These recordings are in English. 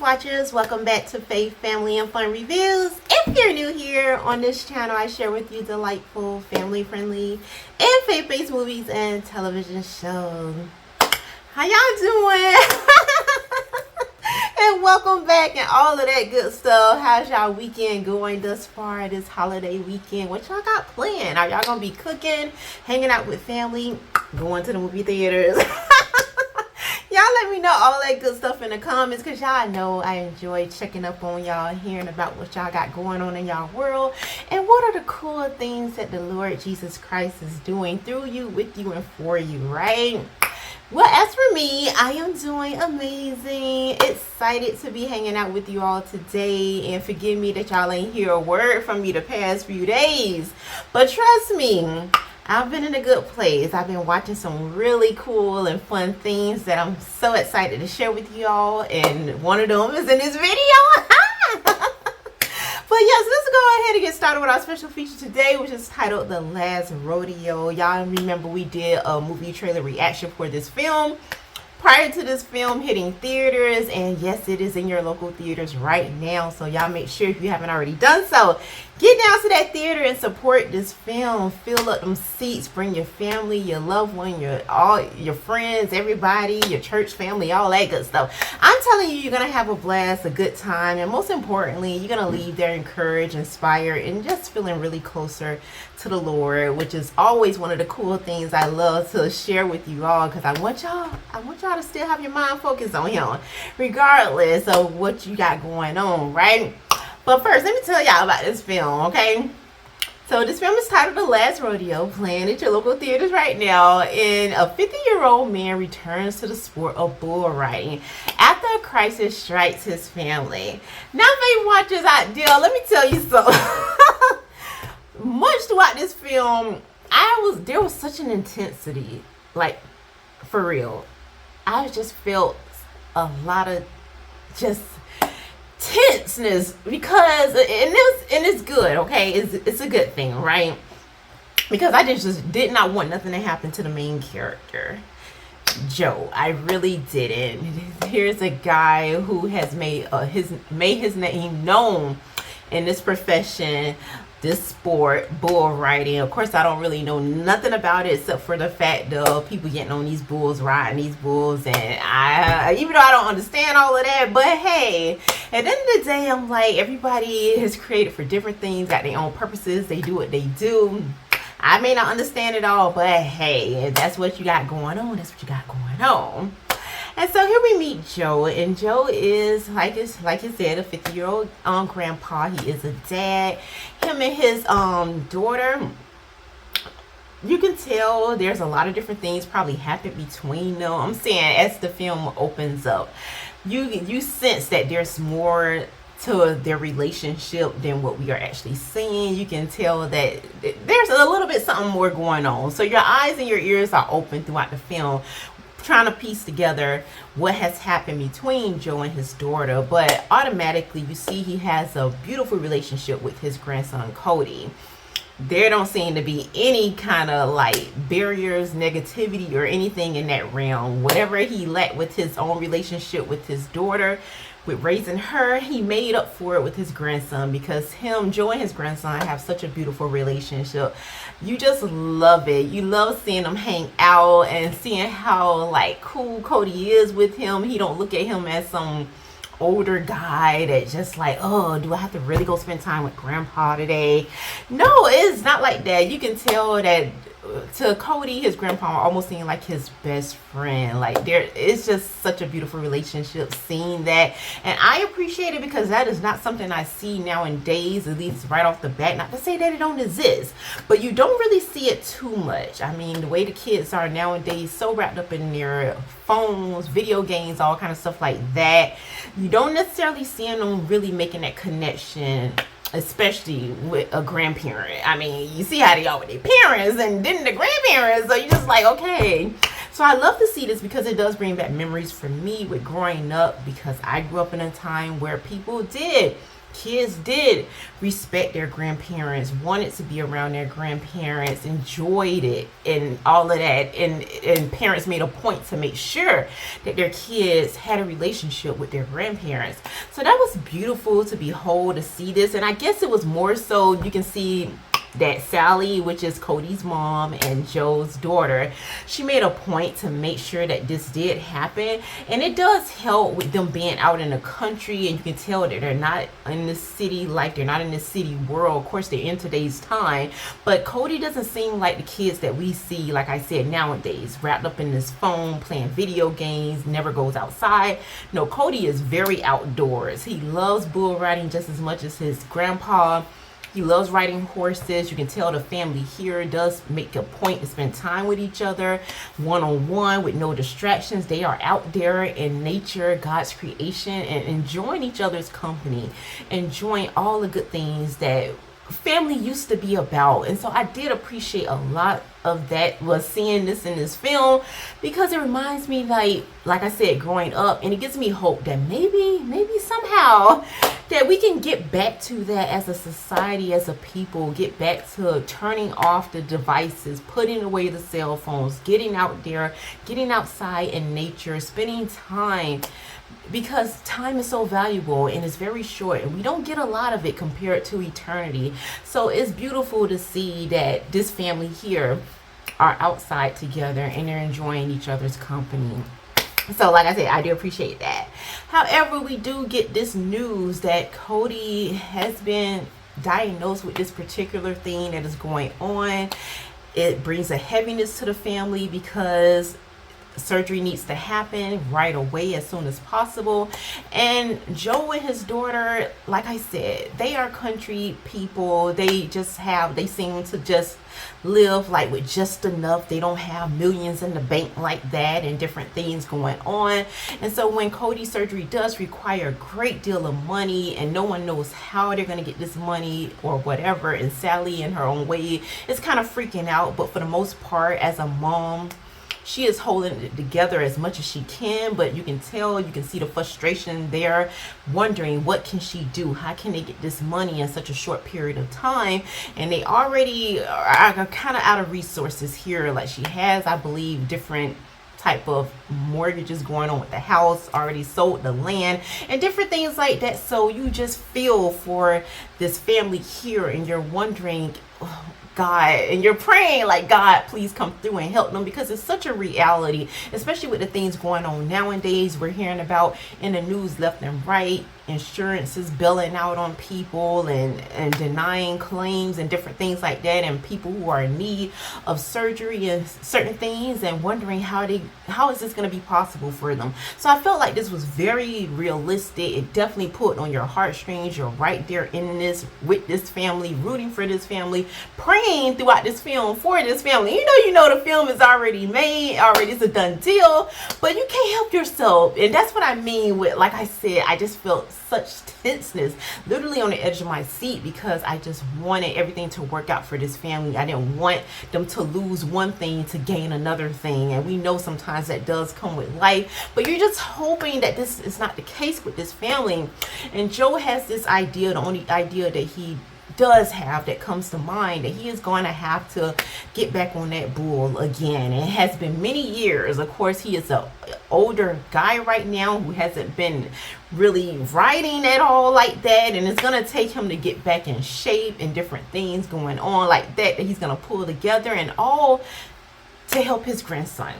Watchers, welcome back to Faith, Family, and Fun Reviews. If you're new here on this channel, I share with you delightful, family-friendly, and faith-based movies and television shows. How y'all doing? And welcome back and all of that good stuff. How's y'all weekend going thus far this holiday weekend? What y'all got planned? Are y'all gonna be cooking, hanging out with family, going to the movie theaters? Y'all let me know all that good stuff in the comments, because y'all know I enjoy checking up on y'all, hearing about what y'all got going on in y'all world, and what are the cool things that the Lord Jesus Christ is doing through you, with you, and for you, right? Well, as for me, I am doing amazing. Excited to be hanging out with you all today, and forgive me that y'all ain't hear a word from me the past few days, but trust me, I've been in a good place. I've been watching some really cool and fun things that I'm so excited to share with you all, and one of them is in this video. But yes, let's go ahead and get started with our special feature today, which is titled The Last Rodeo. Y'all remember we did a movie trailer reaction for this film prior to this film hitting theaters, and yes, it is in your local theaters right now, so y'all make sure, if you haven't already done so, get down to that theater and support this film. Fill up them seats, bring your family, your loved one, your friends, everybody, your church family, all that good stuff. I'm telling you, you're gonna have a blast, a good time, and most importantly, you're gonna leave there encouraged, inspired, and just feeling really closer to the Lord, which is always one of the cool things I love to share with you all, because I want y'all to still have your mind focused on Him, regardless of what you got going on, right? But first, let me tell y'all about this film, okay? So this film is titled The Last Rodeo, playing at your local theaters right now, and a 50-year-old man returns to the sport of bull riding after a crisis strikes his family. Now, faith watchers out there, let me tell you something. Much throughout this film, there was such an intensity, like, for real. I just felt a lot of just tenseness, because and it's good, okay? It's a good thing, right? Because I just did not want nothing to happen to the main character, Joe. I really didn't. Here's a guy who has made his name known in this profession, this sport, bull riding. Of course, I don't really know nothing about it except for the fact of people getting on these bulls, riding these bulls, and even though I don't understand all of that, but hey, at the end of the day, I'm like, everybody is created for different things, got their own purposes, they do what they do. I may not understand it all, but hey, if that's what you got going on, that's what you got going on. And so here we meet Joe, and Joe is, like it said, a 50-year-old grandpa. He is a dad. Him and his daughter, you can tell there's a lot of different things probably happened between them. I'm saying, as the film opens up, you sense that there's more to their relationship than what we are actually seeing. You can tell that there's a little bit something more going on. So your eyes and your ears are open throughout the film, trying to piece together what has happened between Joe and his daughter. But automatically you see he has a beautiful relationship with his grandson Cody. There don't seem to be any kind of like barriers, negativity, or anything in that realm. Whatever he lacked with his own relationship with his daughter, with raising her, he made up for it with his grandson, because Joe and his grandson have such a beautiful relationship. You just love it. You love seeing them hang out and seeing how like cool Cody is with him. He don't look at him as some older guy that just like, oh, do I have to really go spend time with grandpa today? No, it's not like that. You can tell that to Cody, his grandpa almost seemed like his best friend. Like, it's just such a beautiful relationship, seeing that, and I appreciate it, because that is not something I see nowadays, at least right off the bat. Not to say that it don't exist, but you don't really see it too much. I mean, the way the kids are nowadays, so wrapped up in their phones, video games, all kind of stuff like that, you don't necessarily see them really making that connection, especially with a grandparent. I mean, you see how they are with their parents and then the grandparents, so you're just like, okay. So I love to see this, because it does bring back memories for me with growing up, because I grew up in a time where people did kids did respect their grandparents, wanted to be around their grandparents, enjoyed it, and all of that. And parents made a point to make sure that their kids had a relationship with their grandparents. So that was beautiful to behold, to see this. And I guess it was more so you can see that Sally, which is Cody's mom and Joe's daughter, she made a point to make sure that this did happen. And it does help with them being out in the country, and you can tell that they're not in the city life, they're not in the city world. Of course, they're in today's time, but Cody doesn't seem like the kids that we see, like I said, nowadays, wrapped up in this phone, playing video games, never goes outside. No, Cody is very outdoors. He loves bull riding just as much as his grandpa. He loves riding horses. You can tell the family here does make a point to spend time with each other, one-on-one, with no distractions. They are out there in nature, God's creation, and enjoying each other's company, enjoying all the good things that family used to be about. And so I did appreciate a lot of that, was seeing this in this film, because it reminds me, like I said, growing up, and it gives me hope that maybe somehow that we can get back to that as a society, as a people, get back to turning off the devices, putting away the cell phones, getting out there, getting outside in nature, spending time, because time is so valuable and it's very short, and we don't get a lot of it compared to eternity. So it's beautiful to see that this family here are outside together and they're enjoying each other's company. So like I said, I do appreciate that. However, we do get this news that Cody has been diagnosed with this particular thing that is going on. It brings a heaviness to the family because surgery needs to happen right away, as soon as possible. And Joe and his daughter, like I said, they are country people. They seem to just live like with just enough. They don't have millions in the bank like that, and different things going on. And so when Cody's surgery does require a great deal of money, and no one knows how they're going to get this money or whatever, and Sally in her own way is kind of freaking out, but for the most part, as a mom, she is holding it together as much as she can. But you can tell, you can see the frustration there, wondering what can she do, how can they get this money in such a short period of time. And they already are kind of out of resources here. Like, she has, I believe, different type of mortgages going on with the house, already sold the land, and different things like that. So you just feel for this family here, and you're wondering, God, and you're praying like, God, please come through and help them, because it's such a reality, especially with the things going on nowadays. We're hearing about in the news left and right, insurances billing out on people and denying claims and different things like that, and people who are in need of surgery and certain things, and wondering how is this going to be possible for them. So I felt like this was very realistic. It definitely pulled on your heartstrings. You're right there in this with this family, rooting for this family, praying throughout this film for this family. You know the film is already made, already, it's a done deal, but you can't help yourself. And that's what I mean with, like I said, I just felt such tenseness, literally on the edge of my seat, because I just wanted everything to work out for this family. I didn't want them to lose one thing to gain another thing, and we know sometimes that does come with life, but you're just hoping that this is not the case with this family. And Joe has this idea, the only idea that he does have that comes to mind, that he is going to have to get back on that bull again. It has been many years. Of course, he is an older guy right now who hasn't been really riding at all like that, and it's going to take him to get back in shape, and different things going on like that he's going to pull together, and all to help his grandson,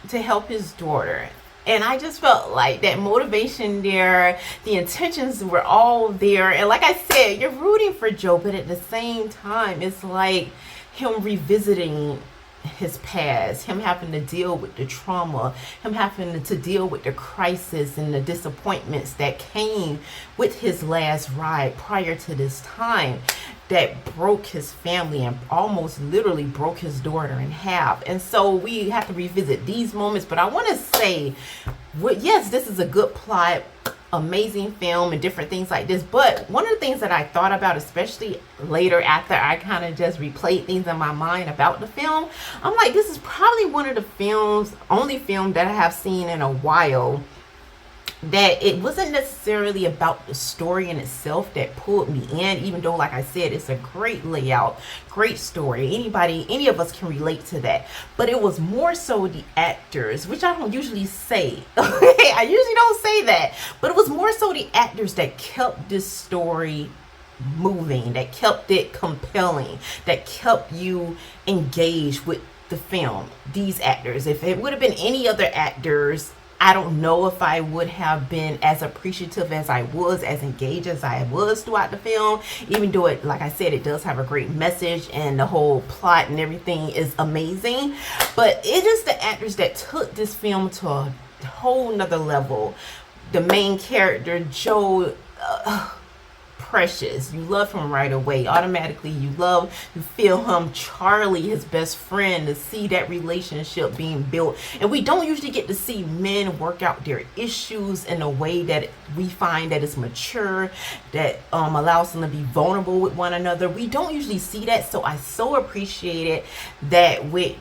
to help his daughter. And I just felt like that motivation there, the intentions were all there. And like I said, you're rooting for Joe, but at the same time, it's like him revisiting his past, him having to deal with the trauma, him having to deal with the crisis and the disappointments that came with his last ride prior to this time, that broke his family and almost literally broke his daughter in half. And so we have to revisit these moments. But I want to say, yes, this is a good plot, amazing film, and different things like this. But one of the things that I thought about, especially later after I kind of just replayed things in my mind about the film, I'm like, this is probably one of the only film that I have seen in a while that it wasn't necessarily about the story in itself that pulled me in, even though, like I said, it's a great layout, great story. Any of us can relate to that. But it was more so the actors, which I don't usually say. I usually don't say that. But it was more so the actors that kept this story moving, that kept it compelling, that kept you engaged with the film. These actors, if it would have been any other actors, I don't know if I would have been as appreciative as I was, as engaged as I was throughout the film, even though it, like I said, it does have a great message and the whole plot and everything is amazing. But it is the actors that took this film to a whole nother level. The main character, Joe, precious. You love him right away. Automatically, you feel him. Charlie, his best friend, to see that relationship being built. And we don't usually get to see men work out their issues in a way that we find that is mature, that allows them to be vulnerable with one another. We don't usually see that. So I so appreciated that with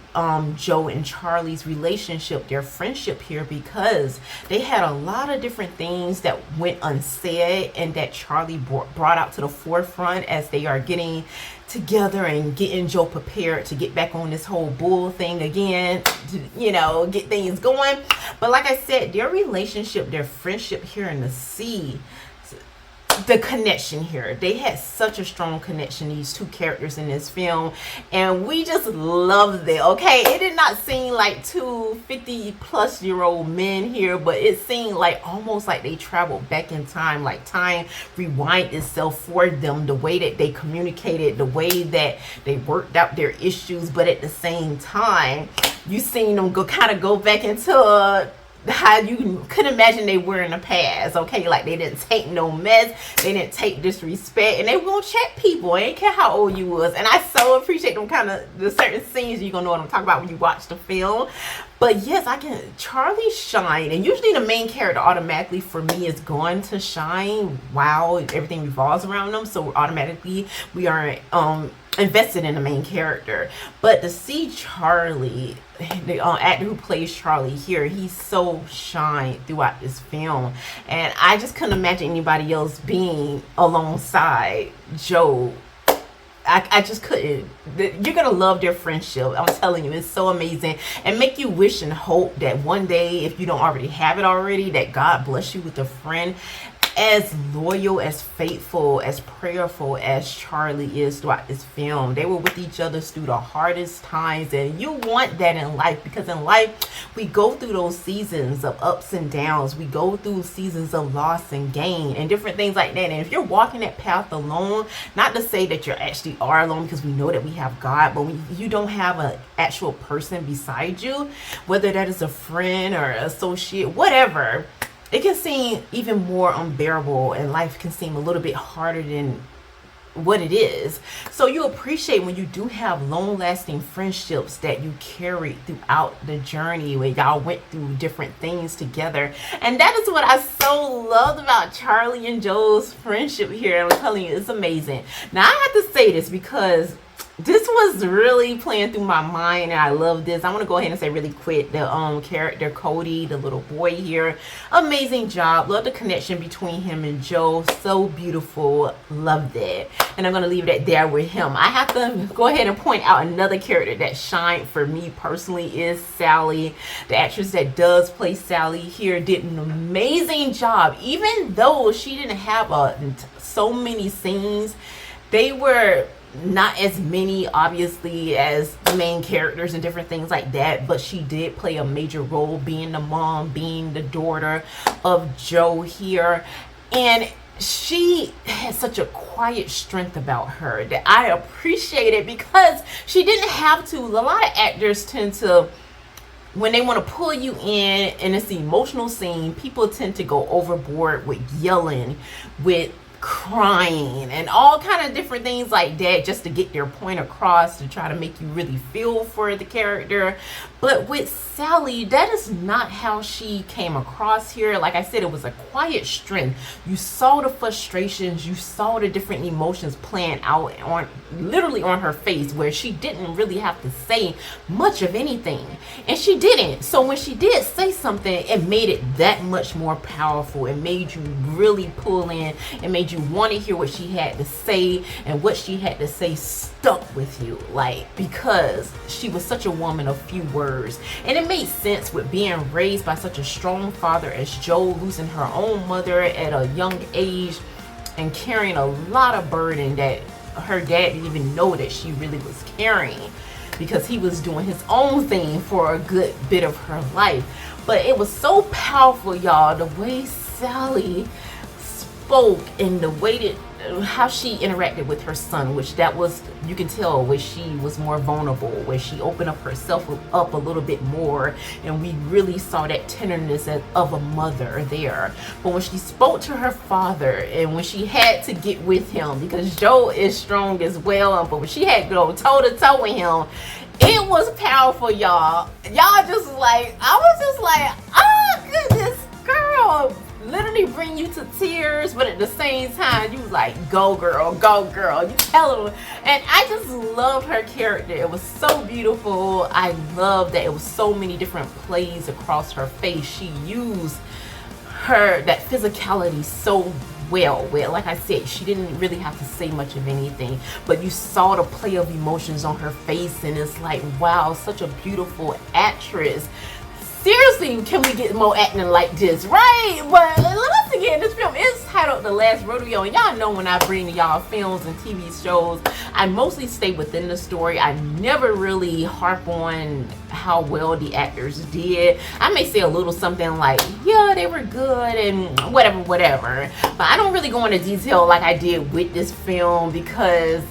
Joe and Charlie's relationship, their friendship here, because they had a lot of different things that went unsaid and that Charlie brought out to the forefront as they are getting together and getting Joe prepared to get back on this whole bull thing again, to, get things going. But like I said, their relationship, their friendship here in the sea, the connection here, they had such a strong connection, these two characters in this film, and we just loved it. Okay, it did not seem like two 50-plus-year-old men here, but it seemed like almost like they traveled back in time, like time rewind itself for them, the way that they communicated, the way that they worked out their issues. But at the same time, you seen them kind of go back into how you could imagine they were in the past. Okay, like they didn't take no mess, they didn't take disrespect, and they won't check people. I ain't care how old you was. And I so appreciate them kind of the certain scenes. You're gonna know what I'm talking about when you watch the film. But yes, Charlie shine, and usually the main character automatically for me is going to shine. Wow, everything revolves around them, so automatically we are invested in the main character. But to see Charlie, the actor who plays Charlie here, he's so shine throughout this film, and I just couldn't imagine anybody else being alongside Joe. I just couldn't. You're gonna love their friendship. I'm telling you, it's so amazing, and make you wish and hope that one day, if you don't already have it already, that God bless you with a friend as loyal, as faithful, as prayerful as Charlie is throughout this film. They were with each other through the hardest times, and you want that in life, because in life we go through those seasons of ups and downs. We go through seasons of loss and gain and different things like that. And if you're walking that path alone, not to say that you actually are alone, because we know that we have God, but when you don't have an actual person beside you, whether that is a friend or associate, whatever, it can seem even more unbearable, and life can seem a little bit harder than what it is. So you appreciate when you do have long-lasting friendships that you carry throughout the journey, where y'all went through different things together. And that is what I so loved about Charlie and Joe's friendship here. I'm telling you, it's amazing. Now I have to say this because this was really playing through my mind, and I love this. I want to go ahead and say really quick, the character Cody, the little boy here, amazing job. Love the connection between him and Joe. So beautiful. Loved it. And I'm going to leave it there with him. I have to go ahead and point out another character that shined for me personally is Sally. The actress that does play Sally here did an amazing job. Even though she didn't have so many scenes, they were not as many obviously as the main characters and different things like that, but she did play a major role, being the mom, being the daughter of Joe here. And she had such a quiet strength about her that I appreciated, because she didn't have to. A lot of actors tend to, when they want to pull you in and it's an emotional scene, people tend to go overboard with yelling, with crying and all kind of different things like that, just to get their point across, to try to make you really feel for the character. But with Sally, that is not how she came across here. Like I said, it was a quiet strength. You saw the frustrations, you saw the different emotions playing out on literally on her face, where she didn't really have to say much of anything, and she didn't. So when she did say something, it made it that much more powerful. It made you really pull in. It made you want to hear what she had to say, and what she had to say stuck with you, like, because she was such a woman of few words. And it made sense with being raised by such a strong father as Joe, losing her own mother at a young age and carrying a lot of burden that her dad didn't even know that she really was carrying, because he was doing his own thing for a good bit of her life. But it was so powerful, y'all, the way Sally spoke and the way that how she interacted with her son, which that was, you can tell where she was more vulnerable, where she opened up herself up a little bit more, and we really saw that tenderness of a mother there. But when she spoke to her father, and when she had to get with him, because Joe is strong as well, but when she had to go toe to toe with him, it was powerful, y'all. Y'all just like, I was just like, oh goodness, girl, literally bring you to tears, but at the same time you was like, go girl, you tell her. And I just loved her character. It was so beautiful. I love that it was so many different plays across her face. She used that physicality so well, like I said, she didn't really have to say much of anything, but you saw the play of emotions on her face, and it's like, wow, such a beautiful actress. Seriously, can we get more acting like this, right? But once again, this film is titled The Last Rodeo, and y'all know when I bring to y'all films and TV shows, I mostly stay within the story. I never really harp on how well the actors did. I may say a little something like, yeah, they were good and whatever, but I don't really go into detail like I did with this film, because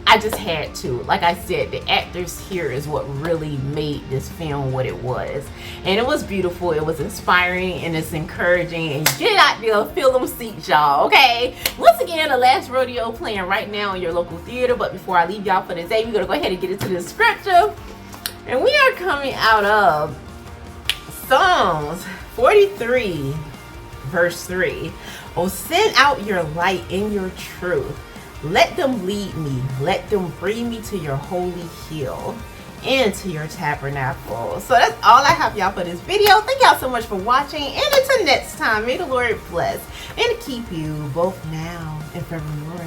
I just had to. Like I said, the actors here is what really made this film what it was. And it was beautiful, it was inspiring, and it's encouraging. And get out there, fill them seats, y'all, okay? Once again, The Last Rodeo playing right now in your local theater. But before I leave y'all for the day, we're gonna go ahead and get into the scripture. And we are coming out of Psalms 43, verse 3. Oh, send out your light in your truth. Let them lead me. Let them bring me to your holy hill and to your tabernacle. So that's all I have, y'all, for this video. Thank y'all so much for watching. And until next time, may the Lord bless and keep you both now and forevermore.